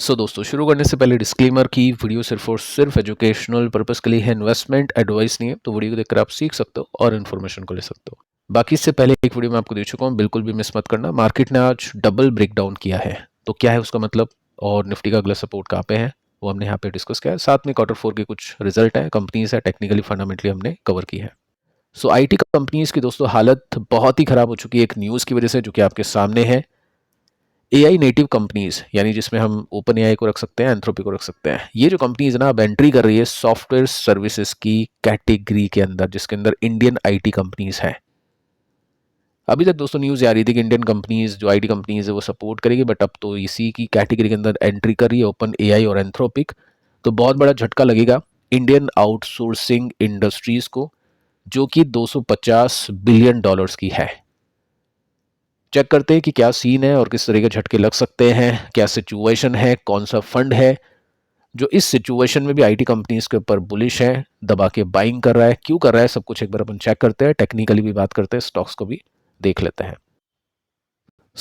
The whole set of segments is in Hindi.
दोस्तों शुरू करने से पहले डिस्क्लेमर की वीडियो सिर्फ और सिर्फ एजुकेशनल पर्पस के लिए है, इन्वेस्टमेंट एडवाइस नहीं है। तो वीडियो को देखकर आप सीख सकते हो और इन्फॉर्मेशन को ले सकते हो। बाकी इससे पहले एक वीडियो में आपको दे चुका हूँ, बिल्कुल भी मिस मत करना। मार्केट ने आज डबल ब्रेकडाउन किया है, तो क्या है उसका मतलब और निफ्टी का अगला सपोर्ट कहाँ पे है वो हमने यहाँ पे डिस्कस किया है। साथ में Q4 के कुछ रिजल्ट है, कंपनीज है, टेक्निकली फंडामेंटली हमने कवर की है। आईटी कंपनीज की दोस्तों हालत बहुत ही खराब हो चुकी है एक न्यूज़ की वजह से, जो कि आपके सामने है। एआई नेटिव कंपनीज, यानी जिसमें हम ओपन एआई को रख सकते हैं, एंथ्रोपी को रख सकते हैं, ये जो कंपनीज ना अब एंट्री कर रही है सॉफ्टवेयर सर्विसेज की कैटेगरी के अंदर, जिसके अंदर इंडियन आईटी कंपनीज है। अभी तक दोस्तों न्यूज़ आ रही थी कि इंडियन कंपनीज जो आईटी कंपनीज है वो सपोर्ट करेगी, बट अब तो इसी की कैटेगरी के अंदर एंट्री कर रही है ओपन एआई और एंथ्रोपिक। तो बहुत बड़ा झटका लगेगा इंडियन आउटसोर्सिंग इंडस्ट्रीज को, जो कि $250 बिलियन की है। चेक करते हैं कि क्या सीन है और किस तरह के झटके लग सकते हैं, क्या सिचुएशन है, कौन सा फंड है जो इस सिचुएशन में भी आईटी कंपनीज के ऊपर बुलिश है, दबा के बाइंग कर रहा है, क्यों कर रहा है, सब कुछ एक बार अपन चेक करते हैं। टेक्निकली भी बात करते हैं, स्टॉक्स को भी देख लेते हैं।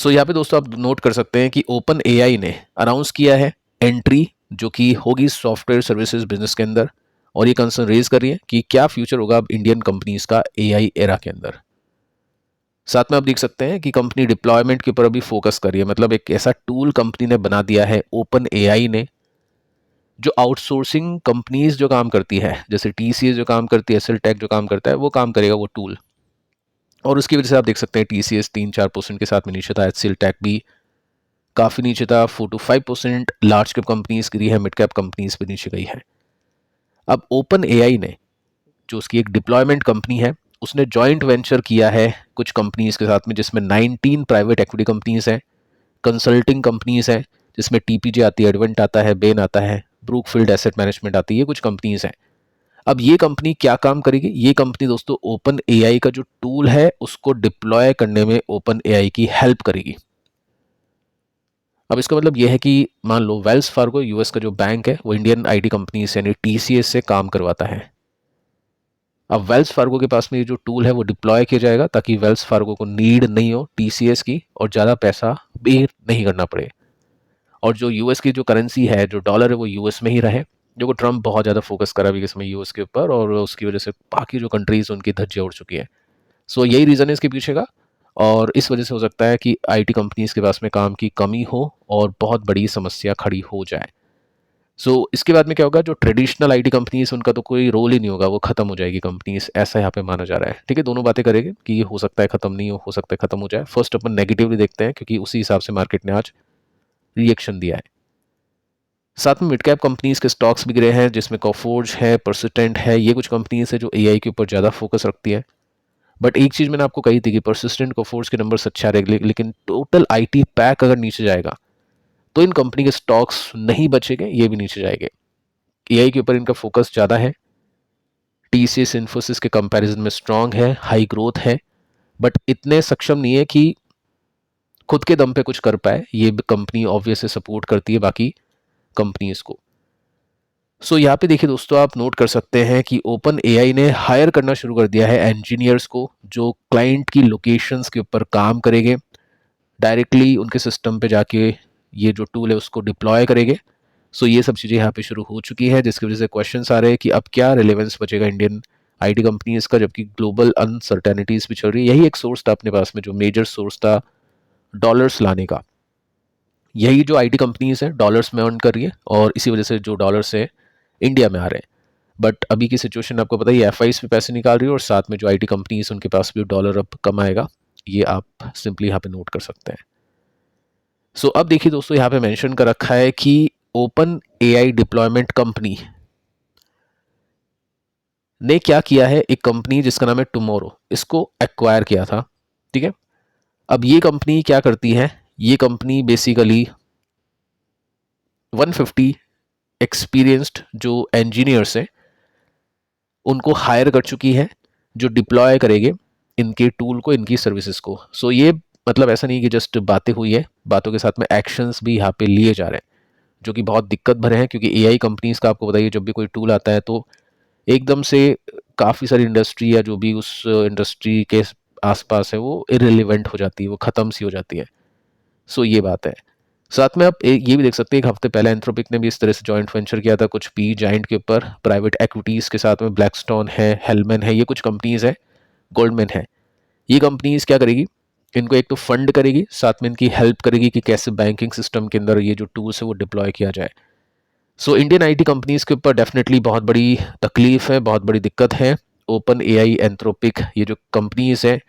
यहाँ पे दोस्तों आप नोट कर सकते हैं कि ओपन एआई ने अनाउंस किया है एंट्री, जो कि होगी सॉफ्टवेयर सर्विसेज बिजनेस के अंदर, और ये कंसर्न रेज कर रही है कि क्या फ्यूचर होगा अब इंडियन कंपनीज का एआई एरा के अंदर। साथ में आप देख सकते हैं कि कंपनी डिप्लॉयमेंट के ऊपर अभी फोकस कर रही है, मतलब एक ऐसा टूल कंपनी ने बना दिया है ओपन एआई ने, जो आउटसोर्सिंग कंपनीज जो काम करती है, जैसे टीसीएस जो काम करती है, एसएल टेक जो काम करता है, वो काम करेगा वो टूल। और उसकी वजह से आप देख सकते हैं टीसीएस 3-4% के साथ में नीचे था, एचसीएल टेक भी काफ़ी नीचे था, 4-5% लार्ज कैप कंपनीज गिरी है, मिड कैप कंपनीज भी नीचे गई है। अब ओपन एआई ने, जो उसकी एक डिप्लॉयमेंट कंपनी है, उसने जॉइंट वेंचर किया है कुछ कंपनीज के साथ में, जिसमें 19 प्राइवेट इक्विटी कंपनीज हैं, कंसल्टिंग कंपनीज हैं, जिसमें टीपीजे आती है, एडवेंट आता है, बेन आता है, ब्रूकफील्ड एसेट मैनेजमेंट आती है, ये कुछ कंपनीज हैं। अब ये कंपनी क्या काम करेगी? ये कंपनी दोस्तों ओपन एआई का जो टूल है उसको डिप्लॉय करने में ओपन एआई की हेल्प करेगी। अब इसका मतलब यह है कि मान लो वेल्स फार्गो यूएस का जो बैंक है वो इंडियन आईटी कंपनीज यानी टीसीएस से काम करवाता है। अब वेल्स फार्गो के पास में ये जो टूल है वो डिप्लॉय किया जाएगा, ताकि वेल्स फार्गो को नीड नहीं हो टीसीएस की और ज़्यादा पैसा पे नहीं करना पड़े, और जो यूएस की जो करेंसी है, जो डॉलर है, वो यूएस में ही रहे, जो को ट्रंप बहुत ज़्यादा फोकस करा अभी इसमें यूएस के ऊपर, और उसकी वजह से बाकी जो कंट्रीज उनकी धज्जियाँ उड़ चुकी है। यही रीज़न है इसके पीछे का, और इस वजह से हो सकता है कि आईटी कंपनीज के पास में काम की कमी हो और बहुत बड़ी समस्या खड़ी हो जाए। इसके बाद में क्या होगा, जो ट्रेडिशनल आईटी कंपनीज उनका तो कोई रोल ही नहीं होगा, वो खत्म हो जाएगी कंपनीज, ऐसा यहाँ पे माना जा रहा है। ठीक है, दोनों बातें करेंगे कि ये हो सकता है खत्म नहीं हो सकता है खत्म हो जाए। फर्स्ट अपन नेगेटिवली देखते हैं, क्योंकि उसी हिसाब से मार्केट ने आज रिएक्शन दिया है। साथ में मिड कैप कंपनीज के स्टॉक्स भी गिरे हैं, जिसमें कॉफोर्ज है, परसिस्टेंट है, ये कुछ कंपनीज है जो एआई के ऊपर ज़्यादा फोकस रखती है। बट एक चीज़ मैंने आपको कही थी कि परसिस्टेंट कॉफोर्ज के नंबर अच्छा रहेगा, लेकिन टोटल आईटी पैक अगर नीचे जाएगा तो इन कंपनी के स्टॉक्स नहीं बचेंगे, ये भी नीचे जाएंगे। एआई के ऊपर इनका फोकस ज़्यादा है, टीसीएस इन्फोसिस के कंपैरिजन में स्ट्रांग है, हाई ग्रोथ है, बट इतने सक्षम नहीं है कि खुद के दम पे कुछ कर पाए। ये कंपनी ऑब्वियसली सपोर्ट करती है बाकी कंपनीज को। यहाँ पे देखिए दोस्तों, आप नोट कर सकते हैं कि ओपन एआई ने हायर करना शुरू कर दिया है इंजीनियर्स को, जो क्लाइंट की लोकेशंस के ऊपर काम करेंगे, डायरेक्टली उनके सिस्टम पे जाके ये जो टूल है उसको डिप्लॉय करेंगे। ये सब चीज़ें यहाँ पे शुरू हो चुकी है, जिसकी वजह से क्वेश्चंस आ रहे हैं कि अब क्या रिलेवेंस बचेगा इंडियन आईटी कंपनीज का, जबकि ग्लोबल अनसर्टेनिटीज भी चल रही है। यही एक सोर्स था अपने पास में, जो मेजर सोर्स था डॉलर्स लाने का, यही जो आईटी कंपनीज है डॉलर्स में अर्न कर रही है, और इसी वजह से जो डॉलर्स है इंडिया में आ रहे हैं। बट अभी की सिचुएशन आपको पता ही है, एफआईज पे पैसे निकाल रही है, और साथ में जो आईटी कंपनीज उनके पास भी डॉलर अब कम आएगा, ये आप सिंपली यहाँ पे नोट कर सकते हैं। अब देखिए दोस्तों, यहाँ पे मेंशन कर रखा है कि ओपन एआई डिप्लॉयमेंट कंपनी ने क्या किया है, एक कंपनी जिसका नाम है टुमारो, इसको एक्वायर किया था। ठीक है, अब ये कंपनी क्या करती है, ये कंपनी बेसिकली 150 एक्सपीरियंस्ड जो इंजीनियर्स हैं उनको हायर कर चुकी है, जो डिप्लॉय करेंगे इनके टूल को, इनकी सर्विसेज को। ये मतलब ऐसा नहीं कि जस्ट बातें हुई है, बातों के साथ में एक्शंस भी यहाँ पे लिए जा रहे हैं, जो कि बहुत दिक्कत भरे हैं, क्योंकि एआई कंपनीज का आपको बताइए, जब भी कोई टूल आता है तो एकदम से काफ़ी सारी इंडस्ट्री या जो भी उस इंडस्ट्री के आसपास है वो इररिलेवेंट हो जाती है, वो ख़त्म सी हो जाती है। ये बात है। साथ में आप ये भी देख सकते हैं, एक हफ्ते पहले एंथ्रोपिक ने भी इस तरह से जॉइंट वेंचर किया था कुछ पी जाइंट के ऊपर, प्राइवेट इक्विटीज के साथ में ब्लैकस्टोन है, हेलमैन है, ये कुछ कंपनीज है, गोल्डमैन है। ये कंपनीज क्या करेगी, इनको एक तो फंड करेगी, साथ में इनकी हेल्प करेगी कि कैसे बैंकिंग सिस्टम के अंदर ये जो टूल्स है वो डिप्लॉय किया जाए। सो इंडियन आईटी कंपनीज के ऊपर डेफिनेटली बहुत बड़ी तकलीफ है, बहुत बड़ी दिक्कत है। ओपन एआई, एंथ्रोपिक, ये जो कंपनीज है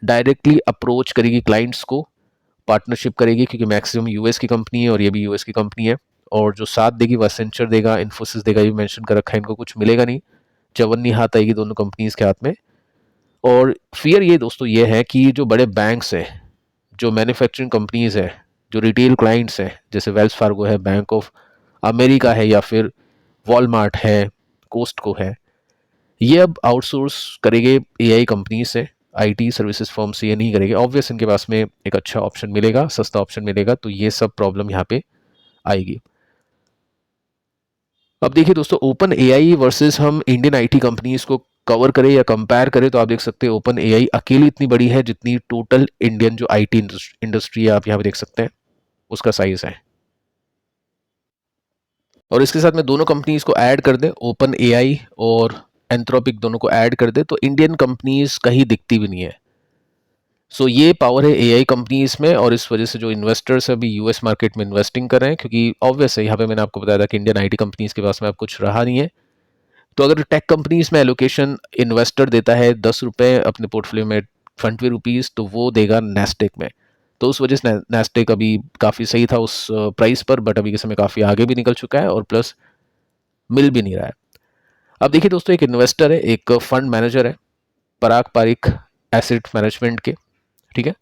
डायरेक्टली अप्रोच करेगी क्लाइंट्स को, पार्टनरशिप करेगी, क्योंकि मैक्सिमम यूएस की कंपनी है और ये भी यूएस की कंपनी है। और जो साथ देगी वह एसेंचर देगा, इन्फोसिस देगा, ये मेंशन कर रखा है, इनको कुछ मिलेगा नहीं, चवन्नी हाथ आएगी दोनों कंपनीज के हाथ में। और फियर ये दोस्तों ये है कि जो बड़े बैंक्स हैं, जो मैन्युफैक्चरिंग कंपनीज है, जो रिटेल क्लाइंट्स हैं, जैसे वेल्स फार्गो है, बैंक ऑफ अमेरिका है, या फिर वॉलमार्ट है, कोस्टको है, ये अब आउटसोर्स करेंगे एआई कंपनी से, आईटी सर्विसेज फर्म से ये नहीं करेंगे। ऑब्वियस इनके पास में एक अच्छा ऑप्शन मिलेगा, सस्ता ऑप्शन मिलेगा, तो ये सब प्रॉब्लम यहाँ पे आएगी। अब देखिए दोस्तों, ओपन एआई वर्सेस हम इंडियन आईटी कंपनीज को कवर करें या कंपेयर करें, तो आप देख सकते हैं ओपन एआई अकेली इतनी बड़ी है जितनी टोटल इंडियन जो आईटी इंडस्ट्री है, आप यहाँ पे देख सकते हैं उसका साइज है। और इसके साथ में दोनों कंपनीज को ऐड कर दें, ओपन एआई और एंथ्रोपिक दोनों को ऐड कर दे, तो इंडियन कंपनीज कहीं दिखती भी नहीं है। सो ये पावर है एआई कंपनीज में, और इस वजह से जो इन्वेस्टर्स अभी यूएस मार्केट में इन्वेस्टिंग कर रहे हैं, क्योंकि ऑब्वियस है यहाँ पे मैंने आपको बताया था कि इंडियन आईटी कंपनीज के पास में अब कुछ रहा नहीं है। तो अगर टेक कंपनीज में एलोकेशन इन्वेस्टर देता है 10 रुपये अपने पोर्टफोलियो में, 20 रुपीज़, तो वो देगा नेस्डेक में। तो उस वजह से नेस्डेक अभी काफ़ी सही था उस प्राइस पर, बट अभी के समय काफ़ी आगे भी निकल चुका है और प्लस मिल भी नहीं रहा है। अब देखिए दोस्तों, एक इन्वेस्टर है, एक फंड मैनेजर है, पराग पारिक एसेट मैनेजमेंट के, ठीक है,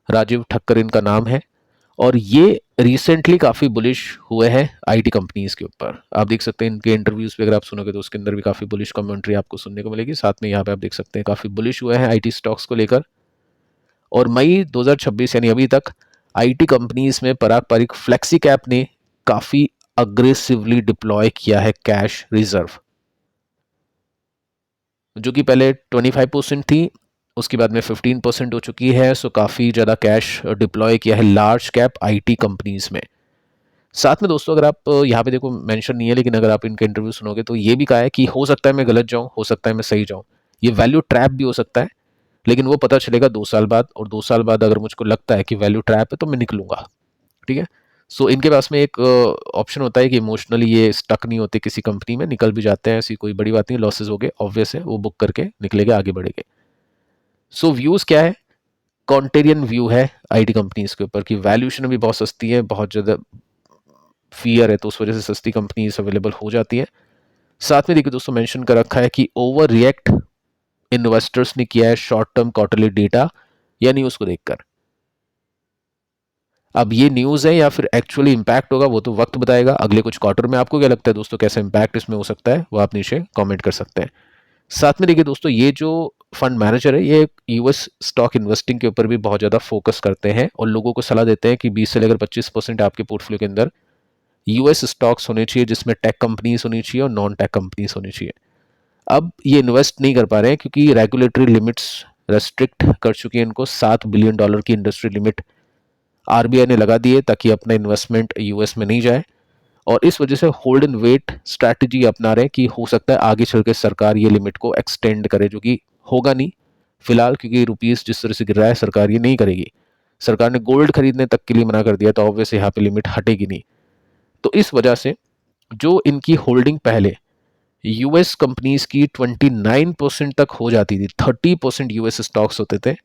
राजीव ठक्कर इनका नाम है, और ये रिसेंटली काफ़ी बुलिश हुए हैं आईटी कंपनीज के ऊपर। आप देख सकते हैं इनके इंटरव्यूज पे अगर आप सुनोगे तो उसके अंदर भी काफ़ी बुलिश कमेंट्री आपको सुनने को मिलेगी। साथ में यहाँ पे आप देख सकते हैं काफ़ी बुलिश हुए हैं आईटी स्टॉक्स को लेकर। और मई 2026 यानी अभी तक आईटी कंपनीज में पराग पारिक फ्लेक्सी कैप ने काफ़ी अग्रेसिवली डिप्लॉय किया है कैश रिजर्व, जो कि पहले 25% थी, उसके बाद में 15% हो चुकी है। सो काफ़ी ज़्यादा कैश डिप्लॉय किया है लार्ज कैप आईटी कंपनीज में। साथ में दोस्तों, अगर आप यहाँ पे देखो मेंशन नहीं है, लेकिन अगर आप इनके इंटरव्यू सुनोगे तो ये भी कहा है कि हो सकता है मैं गलत जाऊँ, हो सकता है मैं सही जाऊँ, ये वैल्यू ट्रैप भी हो सकता है, लेकिन वो पता चलेगा 2 साल बाद, और 2 साल बाद अगर मुझको लगता है कि वैल्यू ट्रैप है तो मैं निकलूंगा, ठीक है। सो इनके पास में एक ऑप्शन होता है कि इमोशनली ये स्टक नहीं होते किसी कंपनी में, निकल भी जाते हैं, ऐसी कोई बड़ी बात नहीं, लॉसेज हो गए ऑब्वियस है, वो बुक करके निकलेंगे, आगे बढ़ेंगे। सो व्यूज़ क्या है, कॉन्टेरियन व्यू है आईटी कंपनीज के ऊपर कि वैल्यूएशन भी बहुत सस्ती है, बहुत ज़्यादा फियर है, तो उस वजह से सस्ती कंपनीज अवेलेबल हो जाती है। साथ में देखिए दोस्तों, मेंशन कर रखा है कि ओवर रिएक्ट इन्वेस्टर्स ने किया है शॉर्ट टर्म क्वार्टरली डेटा या न्यूज़ को देखकर। अब ये न्यूज़ है या फिर एक्चुअली इंपैक्ट होगा वो तो वक्त बताएगा अगले कुछ क्वार्टर में। आपको क्या लगता है दोस्तों, कैसा इंपैक्ट इसमें हो सकता है, वो आप नीचे कमेंट कर सकते हैं। साथ में देखिए दोस्तों, ये जो फंड मैनेजर है ये यूएस स्टॉक इन्वेस्टिंग के ऊपर भी बहुत ज़्यादा फोकस करते हैं और लोगों को सलाह देते हैं कि 20 से लेकर 25% आपके पोर्टफोलियो के अंदर यूएस स्टॉक्स होने चाहिए, जिसमें टेक कंपनीज होनी चाहिए और नॉन टेक कंपनीज होनी चाहिए। अब ये इन्वेस्ट नहीं कर पा रहे हैं क्योंकि रेगुलेटरी लिमिट्स रेस्ट्रिक्ट कर चुकी है इनको। $7 बिलियन की इंडस्ट्री लिमिट आरबीआई ने लगा दी है ताकि अपना इन्वेस्टमेंट यूएस में नहीं जाए, और इस वजह से होल्ड एंड वेट स्ट्रैटेजी अपना रहे हैं कि हो सकता है आगे चल के सरकार ये लिमिट को एक्सटेंड करे, जो कि होगा नहीं फिलहाल, क्योंकि रुपीस जिस तरह से गिर रहा है सरकार ये नहीं करेगी। सरकार ने गोल्ड खरीदने तक के लिए मना कर दिया, तो ऑब्वियस यहाँ पे लिमिट हटेगी नहीं। तो इस वजह से जो इनकी होल्डिंग पहले यूएस कंपनीज की 29% तक हो जाती थी, 30% यूएस स्टॉक्स होते थे,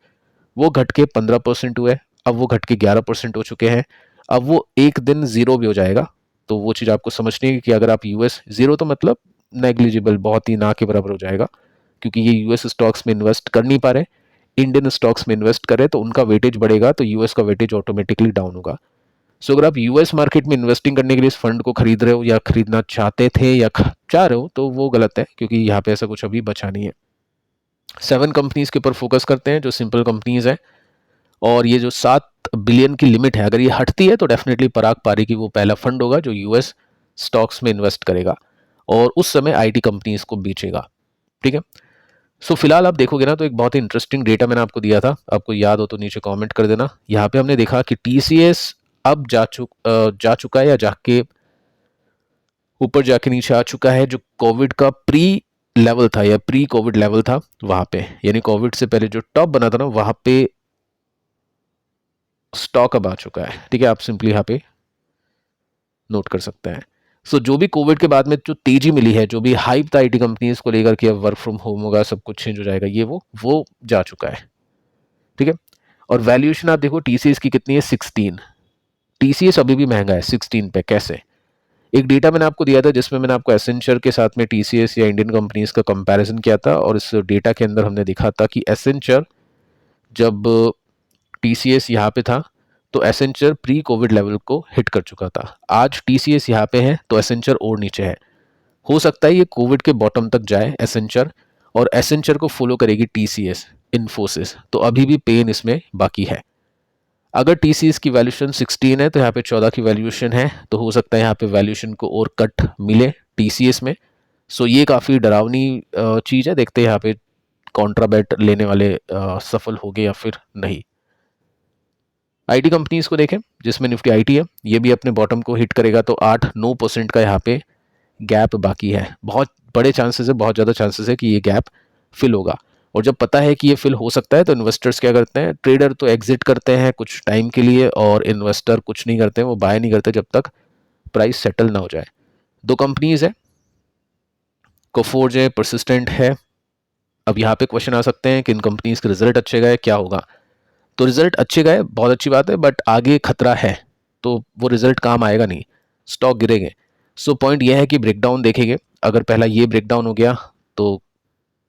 वो घट के 15% हुए, अब वो घट के 11% हो चुके हैं। अब वो एक दिन जीरो भी हो जाएगा, तो वो चीज़ आपको समझनी है कि अगर आप यूएस जीरो तो मतलब नेग्लिजिबल, बहुत ही ना के बराबर हो जाएगा, क्योंकि ये यूएस स्टॉक्स में इन्वेस्ट कर नहीं पा रहे, इंडियन स्टॉक्स में इन्वेस्ट करें तो उनका वेटेज बढ़ेगा, तो यूएस का वेटेज ऑटोमेटिकली डाउन होगा। सो अगर आप यूएस मार्केट में इन्वेस्टिंग करने के लिए इस फंड को खरीद रहे हो या खरीदना चाहते थे या चाह रहे हो, तो वो गलत है, क्योंकि यहाँ पे ऐसा कुछ अभी बचा नहीं है। 7 कंपनीज के ऊपर फोकस करते हैं जो सिंपल कंपनीज हैं, और ये जो 7 बिलियन की लिमिट है अगर ये हटती है तो डेफिनेटली पराग पारी की वो पहला फंड होगा जो यूएस स्टॉक्स में इन्वेस्ट करेगा और उस समय आईटी कंपनीज को बेचेगा, ठीक है। सो फिलहाल आप देखोगे ना तो एक बहुत ही इंटरेस्टिंग डेटा मैंने आपको दिया था, आपको याद हो तो नीचे कमेंट कर देना। यहाँ पे हमने देखा कि टीसीएस अब जा चुका है या जाके ऊपर जाके नीचे आ चुका है, जो कोविड का प्री लेवल था या प्री कोविड लेवल था वहां पे, यानी कोविड से पहले जो टॉप बना था ना वहां पे स्टॉक अब आ चुका है। ठीक है, आप सिंपली यहाँ पे नोट कर सकते हैं। सो जो भी कोविड के बाद में जो तेजी मिली है, जो भी हाइप था आईटी कंपनीज को लेकर कि अब वर्क फ्रॉम होम होगा, सब कुछ चेंज हो जाएगा, ये वो जा चुका है। ठीक है, और वैल्यूएशन आप देखो टीसीएस की कितनी है, 16। टीसीएस अभी भी महंगा है 16 पे। कैसे? एक डेटा मैंने आपको दिया था जिसमें मैंने आपको एसेंचर के साथ में टीसीएस या इंडियन कंपनीज का कंपैरिजन किया था, और इस डेटा के अंदर हमने दिखा था कि एसेंचर जब टीसीएस यहाँ पे था तो एसेंचर प्री कोविड लेवल को हिट कर चुका था। आज टीसीएस यहाँ पे है तो एसेंचर और नीचे है। हो सकता है ये कोविड के बॉटम तक जाए एसेंचर, और एसेंचर को फॉलो करेगी टीसीएस, इन्फोसिस। तो अभी भी पेन इसमें बाकी है। अगर टीसीएस की वैल्यूएशन 16 है तो यहाँ पे 14 की वैल्यूएशन है, तो हो सकता है यहाँ पे वैल्यूएशन को और कट मिले टीसीएस में। सो ये काफ़ी डरावनी चीज़ है। देखते हैं यहाँ पे कॉन्ट्राबेट लेने वाले सफल हो गए या फिर नहीं। आईटी कंपनीज को देखें जिसमें निफ्टी आईटी है, ये भी अपने बॉटम को हिट करेगा, तो 8-9% का यहाँ पे गैप बाकी है। बहुत बड़े चांसेस है, बहुत ज़्यादा चांसेस है कि ये गैप फिल होगा। और जब पता है कि ये फिल हो सकता है तो इन्वेस्टर्स क्या करते हैं, ट्रेडर तो एग्जिट करते हैं कुछ टाइम के लिए, और इन्वेस्टर कुछ नहीं करते हैं, वो बाय नहीं करते जब तक प्राइस सेटल ना हो जाए। दो कंपनीज है, कोफोर्ज है, परसिस्टेंट है। अब यहाँ पे क्वेश्चन आ सकते हैं कि इन कंपनीज के रिजल्ट अच्छे गए, क्या होगा? तो रिजल्ट अच्छे गए, बहुत अच्छी बात है, बट आगे खतरा है, तो वो रिजल्ट काम आएगा नहीं, स्टॉक गिरेंगे। सो पॉइंट ये है कि ब्रेकडाउन देखेंगे। अगर पहला ये ब्रेकडाउन हो गया तो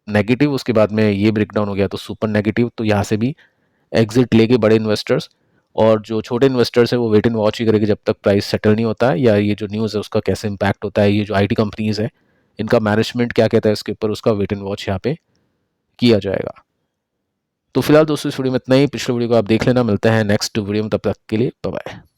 नेगेटिव, उसके बाद में ये ब्रेकडाउन हो गया तो सुपर नेगेटिव, तो यहाँ से भी एग्जिट लेके बड़े इन्वेस्टर्स, और जो छोटे इन्वेस्टर्स है वो वेट एंड वॉच ही करेंगे जब तक प्राइस सेटल नहीं होता है, या ये जो न्यूज़ है उसका कैसे इम्पैक्ट होता है, ये जो आईटी कंपनीज है इनका मैनेजमेंट क्या कहता है इसके ऊपर, उसका वेट एंड वॉच यहाँ पे किया जाएगा। तो फिलहाल दोस्तों इस वीडियो में इतना ही। पिछले वीडियो को आप देख लेना, मिलते हैं नेक्स्ट वीडियो में, तब तक के लिए बाय बाय।